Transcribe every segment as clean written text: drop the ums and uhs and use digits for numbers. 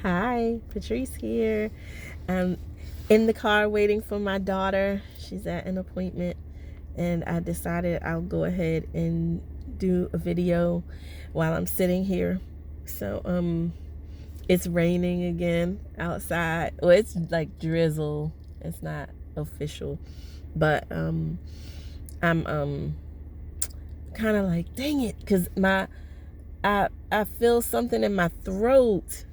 Hi, Patrice here. I'm in the car waiting for my daughter. She's at an appointment, and I decided I'll go ahead and do a video while I'm sitting here. So, it's raining again outside. Well, it's like drizzle. It's not official, but I'm kind of like, dang it, because I feel something in my throat.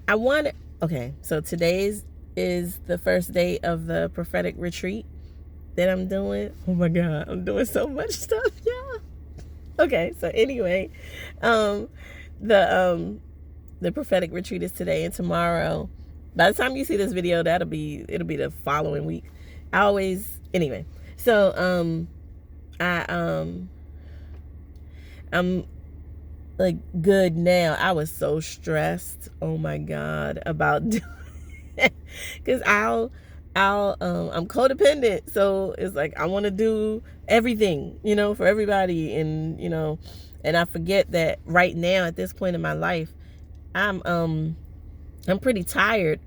I want okay, so today's is the first day of the prophetic retreat that I'm doing. Oh my God, I'm doing so much stuff, y'all. Okay, so anyway, um, the prophetic retreat is today and tomorrow. By the time you see this video, it'll be the following week. I always anyway. So I I'm like good now. I was so stressed. Oh my God, about doing because I'm codependent, so it's like I want to do everything, for everybody, and I forget that right now at this point in my life, I'm I'm pretty tired,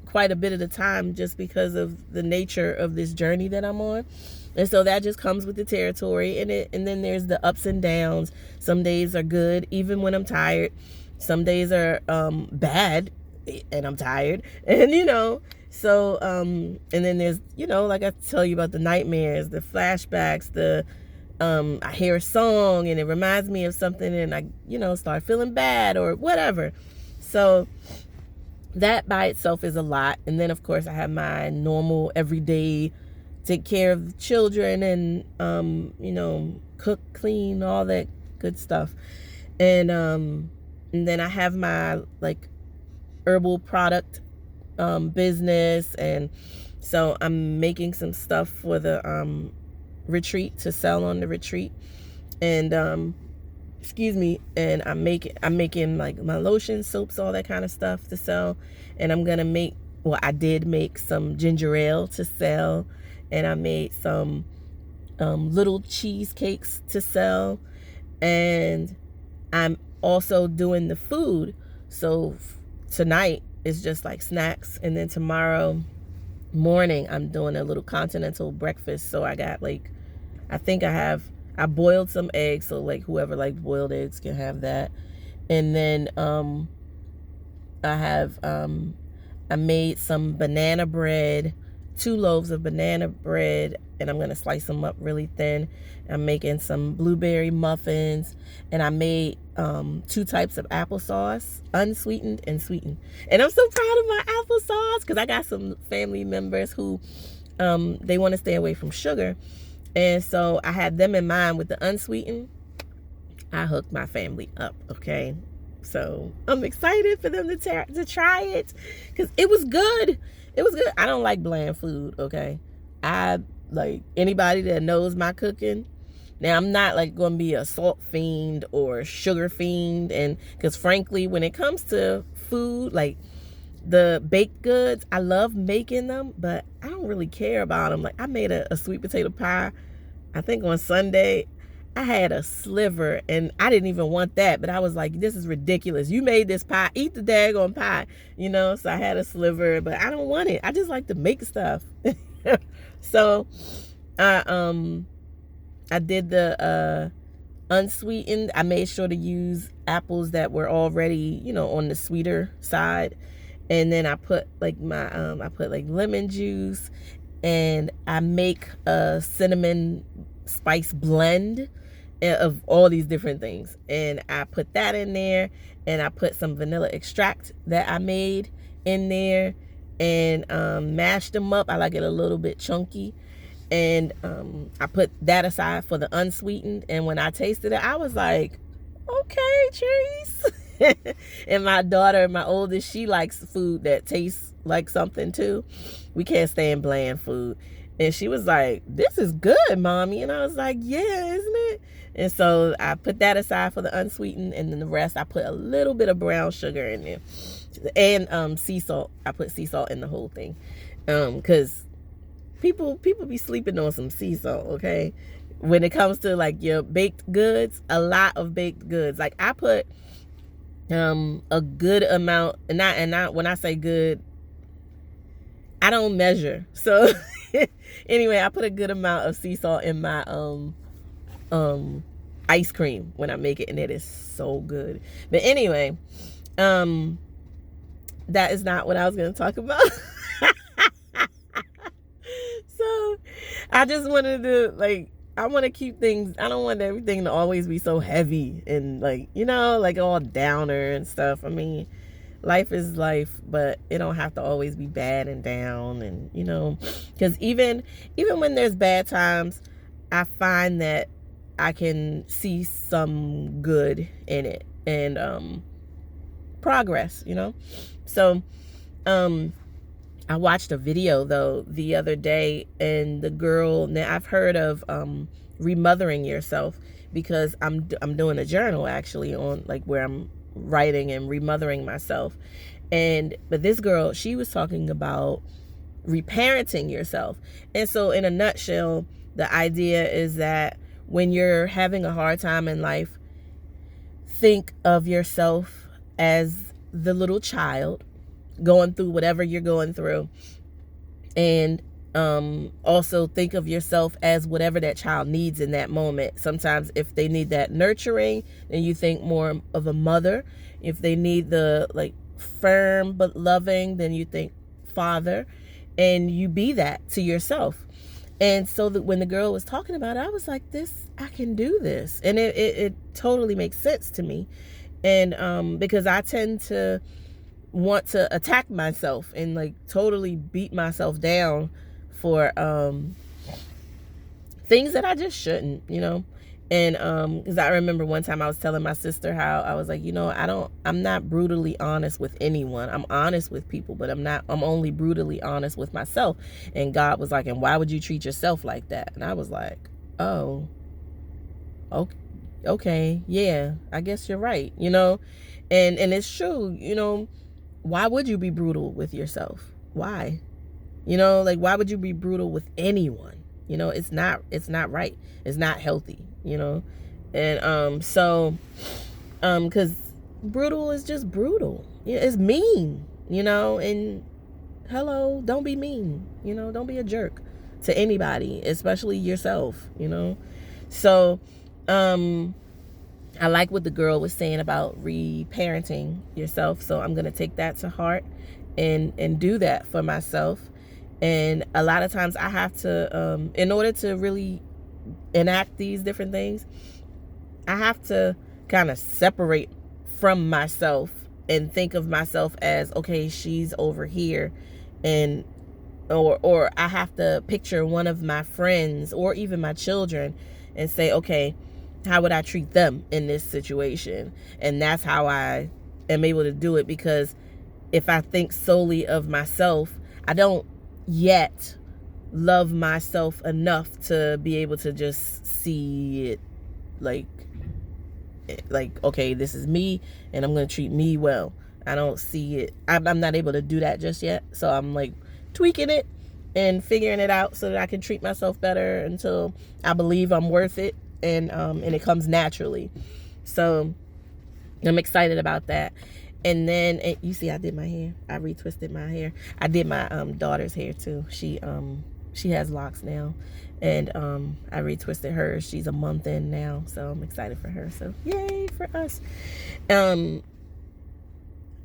quite a bit of the time, just because of the nature of this journey that I'm on. And so that just comes with the territory, and then there's the ups and downs. Some days are good even when I'm tired. Some days are bad and I'm tired. And so and then there's, like I tell you about the nightmares, the flashbacks, I hear a song and it reminds me of something, and I, start feeling bad or whatever. So that by itself is a lot. And then of course I have my normal everyday take care of the children and cook, clean, all that good stuff. And then I have my like herbal product business, and so I'm making some stuff for the retreat to sell on the retreat. And excuse me, and I'm making like my lotion, soaps, all that kind of stuff to sell. And I did make some ginger ale to sell, and I made some little cheesecakes to sell, and I'm also doing the food. So tonight is just like snacks, and then tomorrow morning I'm doing a little continental breakfast. So I got I boiled some eggs, so like whoever likes boiled eggs can have that. And then I made some banana bread, 2 loaves of banana bread, and I'm gonna slice them up really thin. I'm making some blueberry muffins, and I made 2 types of applesauce, unsweetened and sweetened. And I'm so proud of my applesauce because I got some family members who they want to stay away from sugar, and so I had them in mind with the unsweetened. I hooked my family up, okay? So I'm excited for them to try it because it was good. It was good. I don't like bland food, okay? I like anybody that knows my cooking. Now, I'm not like going to be a salt fiend or sugar fiend, and because frankly, when it comes to food, like the baked goods, I love making them, but I don't really care about them. Like I made a sweet potato pie, I think on Sunday. I had a sliver and I didn't even want that, but I was like, this is ridiculous. You made this pie, eat the daggone pie, so I had a sliver, but I don't want it. I just like to make stuff. So I did the unsweetened. I made sure to use apples that were already, on the sweeter side. And then I put like I put like lemon juice, and I make a cinnamon spice blend of all these different things, and I put that in there, and I put some vanilla extract that I made in there, and mashed them up. I like it a little bit chunky, and I put that aside for the unsweetened. And when I tasted it, I was like, okay, Trace. And my daughter, my oldest, she likes food that tastes like something too. We can't stand bland food. And she was like, this is good, Mommy. And I was like, yeah, isn't it? And so I put that aside for the unsweetened, and then the rest I put a little bit of brown sugar in there, and sea salt. I put sea salt in the whole thing, because people be sleeping on some sea salt, okay? When it comes to like your baked goods, a lot of baked goods. Like I put a good amount, and not when I say good, I don't measure. So anyway, I put a good amount of sea salt in my ice cream when I make it, and it is so good. But anyway, that is not what I was going to talk about. So I just wanted to, like, I want to keep things, I don't want everything to always be so heavy and, like, you know, like all downer and stuff. I mean, life is life, but it don't have to always be bad and down. And, you know, because even when there's bad times, I find that I can see some good in it, and progress, you know. So I watched a video though the other day, and the girl, now I've heard of remothering yourself, because I'm doing a journal actually on, like, where I'm writing and remothering myself. But this girl, she was talking about reparenting yourself. And so in a nutshell, the idea is that when you're having a hard time in life, think of yourself as the little child going through whatever you're going through, and also think of yourself as whatever that child needs in that moment. Sometimes if they need that nurturing, then you think more of a mother. If they need the, like, firm but loving, then you think father, and you be that to yourself. And so that when the girl was talking about it, I was like, I can do this. And it totally makes sense to me. And because I tend to want to attack myself and, like, totally beat myself down for things that I just shouldn't, you know. And because I remember one time I was telling my sister how I was like, you know, I'm not brutally honest with anyone. I'm honest with people, but I'm only brutally honest with myself. And God was like, and why would you treat yourself like that? And I was like, oh, okay, yeah, I guess you're right, you know. And it's true, you know. Why would you be brutal with yourself? Why? You know, like, why would you be brutal with anyone? You know, it's not right. It's not healthy, you know. And so because brutal is just brutal. It's mean, you know. And hello, don't be mean, you know. Don't be a jerk to anybody, especially yourself, you know. So I like what the girl was saying about reparenting yourself. So I'm going to take that to heart and do that for myself. And a lot of times I have to, in order to really enact these different things, I have to kind of separate from myself and think of myself as, okay, she's over here. And or I have to picture one of my friends or even my children and say, okay, how would I treat them in this situation? And that's how I am able to do it. Because if I think solely of myself, I don't yet love myself enough to be able to just see it like, okay, this is me and I'm going to treat me well. I don't see it. I'm not able to do that just yet. So I'm, like, tweaking it and figuring it out so that I can treat myself better until I believe I'm worth it. And it comes naturally. So I'm excited about that. And then you see, I did my hair. I retwisted my hair. I did my daughter's hair too. She has locks now, and I retwisted hers. She's a month in now, so I'm excited for her. So yay for us.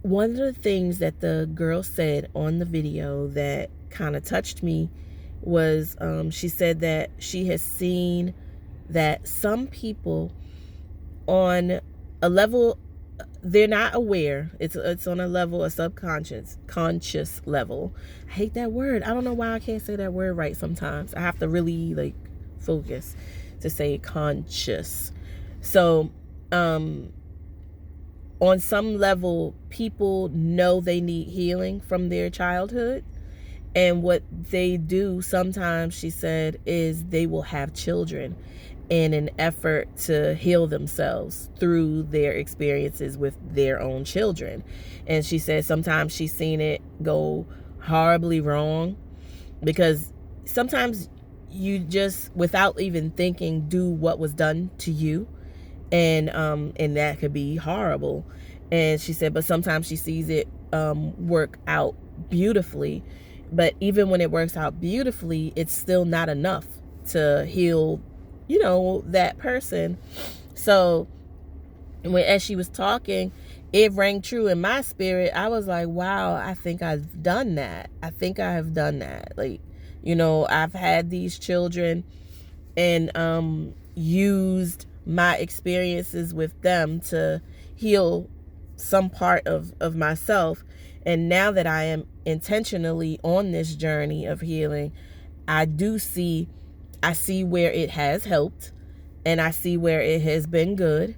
One of the things that the girl said on the video that kind of touched me was she said that she has seen that some people on a level, they're not aware. It's on a level, a conscious level. I hate that word. I don't know why I can't say that word right sometimes. I have to really, like, focus to say conscious. So on some level, people know they need healing from their childhood. And what they do sometimes, she said, is they will have children in an effort to heal themselves through their experiences with their own children. And she said sometimes she's seen it go horribly wrong, because sometimes you just, without even thinking, do what was done to you. and that could be horrible. And she said, but sometimes she sees it work out beautifully. But even when it works out beautifully, it's still not enough to heal, that person. So as she was talking, it rang true in my spirit. I was like, wow, I think I've done that. I think I have done that. Like, I've had these children and used my experiences with them to heal some part of myself. And now that I am intentionally on this journey of healing, I see where it has helped, and I see where it has been good,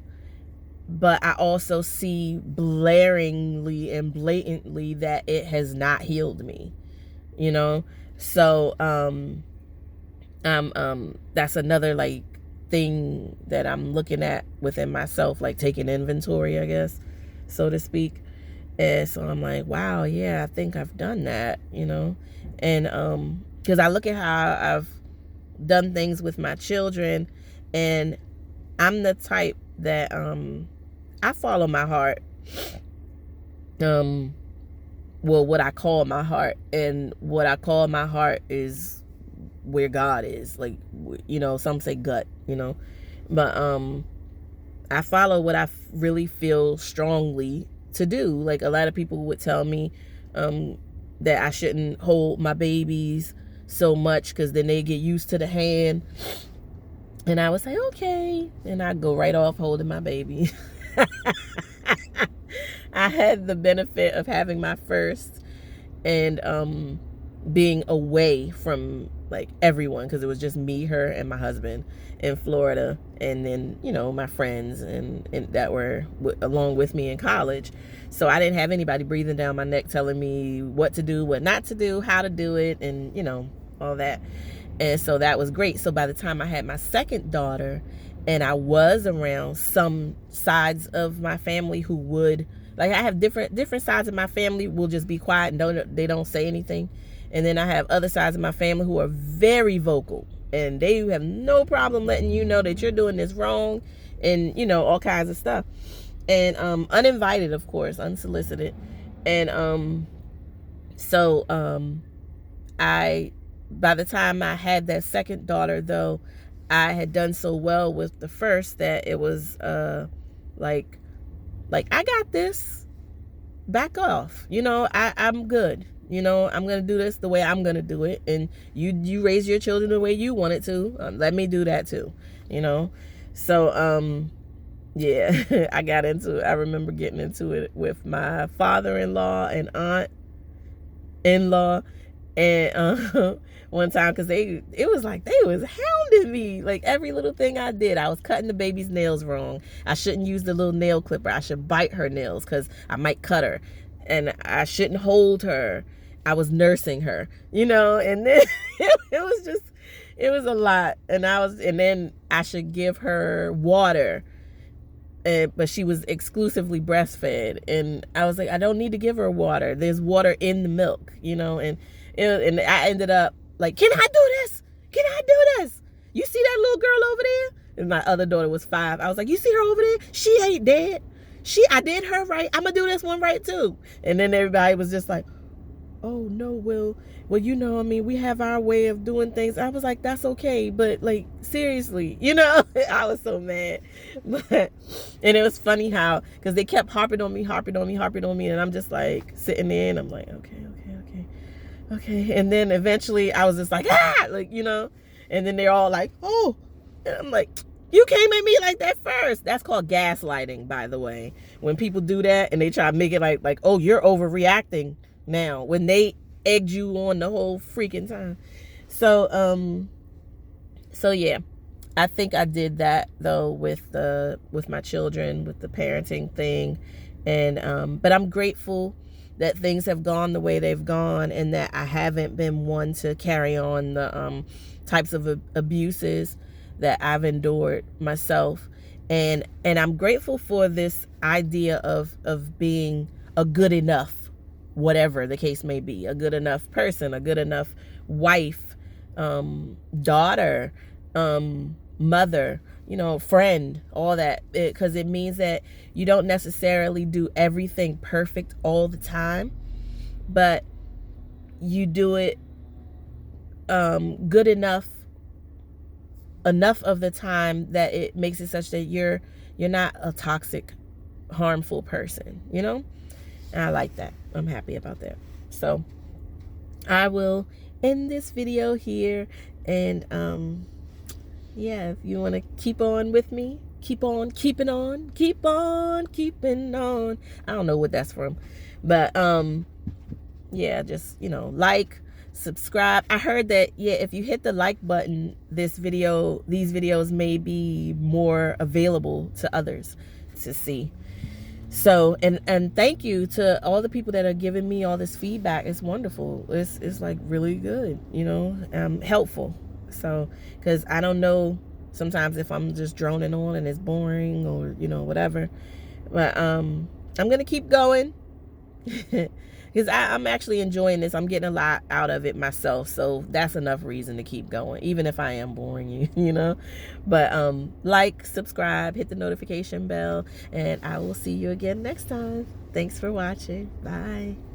but I also see blaringly and blatantly that it has not healed me, so that's another like thing that I'm looking at within myself, like taking inventory, I guess, so to speak. And so I'm like, wow, yeah, I think I've done that, and because I look at how I've done things with my children, and I'm the type that I follow my heart, well, what I call my heart, and what I call my heart is where God is, like, some say gut, but I follow what I really feel strongly to do. Like, a lot of people would tell me that I shouldn't hold my babies so much because then they get used to the hand, and I would say okay, and I go right off holding my baby. I had the benefit of having my first and being away from like everyone, because it was just me, her, and my husband in Florida, and then my friends and that were along with me in college. So I didn't have anybody breathing down my neck telling me what to do, what not to do, how to do it, and all that. And so that was great. So by the time I had my second daughter, and I was around some sides of my family who would, like, I have different sides of my family will just be quiet and they don't say anything. And then I have other sides of my family who are very vocal, and they have no problem letting you know that you're doing this wrong, and all kinds of stuff. And uninvited, of course, unsolicited. And so by the time I had that second daughter, though, I had done so well with the first that it was like I got this, back off, I'm good, I'm gonna do this the way I'm gonna do it, and you raise your children the way you want it to, let me do that too, so yeah. I remember getting into it with my father-in-law and aunt-in-law, and one time, because it was like they was hounding me, like every little thing I did. I was cutting the baby's nails wrong. I shouldn't use the little nail clipper. I should bite her nails because I might cut her, and I shouldn't hold her. I was nursing her, and then it was a lot. And then I should give her water, but she was exclusively breastfed, and I was like, I don't need to give her water. There's water in the milk, and I ended up like, can I do this? Can I do this? You see that little girl over there? And my other daughter was 5. I was like, you see her over there? She ain't dead. I did her right. I'm gonna do this one right too. And then everybody was just like, oh no, well, we have our way of doing things. I was like, that's okay, but like, seriously, I was so mad. And it was funny how, because they kept harping on me, and I'm just like sitting there, and I'm like, okay. And then eventually I was just like, like, and then they're all like, oh, and I'm like, you came at me like that first. That's called gaslighting, by the way. When people do that and they try to make it like, oh, you're overreacting now, when they egged you on the whole freaking time. So yeah, I think I did that though with my children, with the parenting thing, and but I'm grateful that things have gone the way they've gone, and that I haven't been one to carry on the types of abuses that I've endured myself. And I'm grateful for this idea of being a good enough, whatever the case may be, a good enough person, a good enough wife, daughter, mother, friend, all that, because it means that you don't necessarily do everything perfect all the time, but you do it good enough of the time that it makes it such that you're not a toxic, harmful person, and I like that. I'm happy about that. So I will end this video here, and yeah, if you want to keep on with me, keep on keeping on, keep on keeping on. I don't know what that's from, but yeah, just like, subscribe. I heard that, yeah, if you hit the like button, these videos may be more available to others to see. So, and thank you to all the people that are giving me all this feedback. It's wonderful. It's like really good, helpful. So, because I don't know sometimes if I'm just droning on and it's boring, or whatever, but I'm gonna keep going. Because I'm actually enjoying this. I'm getting a lot out of it myself, so that's enough reason to keep going, even if I am boring you. But like, subscribe, hit the notification bell, and I will see you again next time. Thanks for watching. Bye.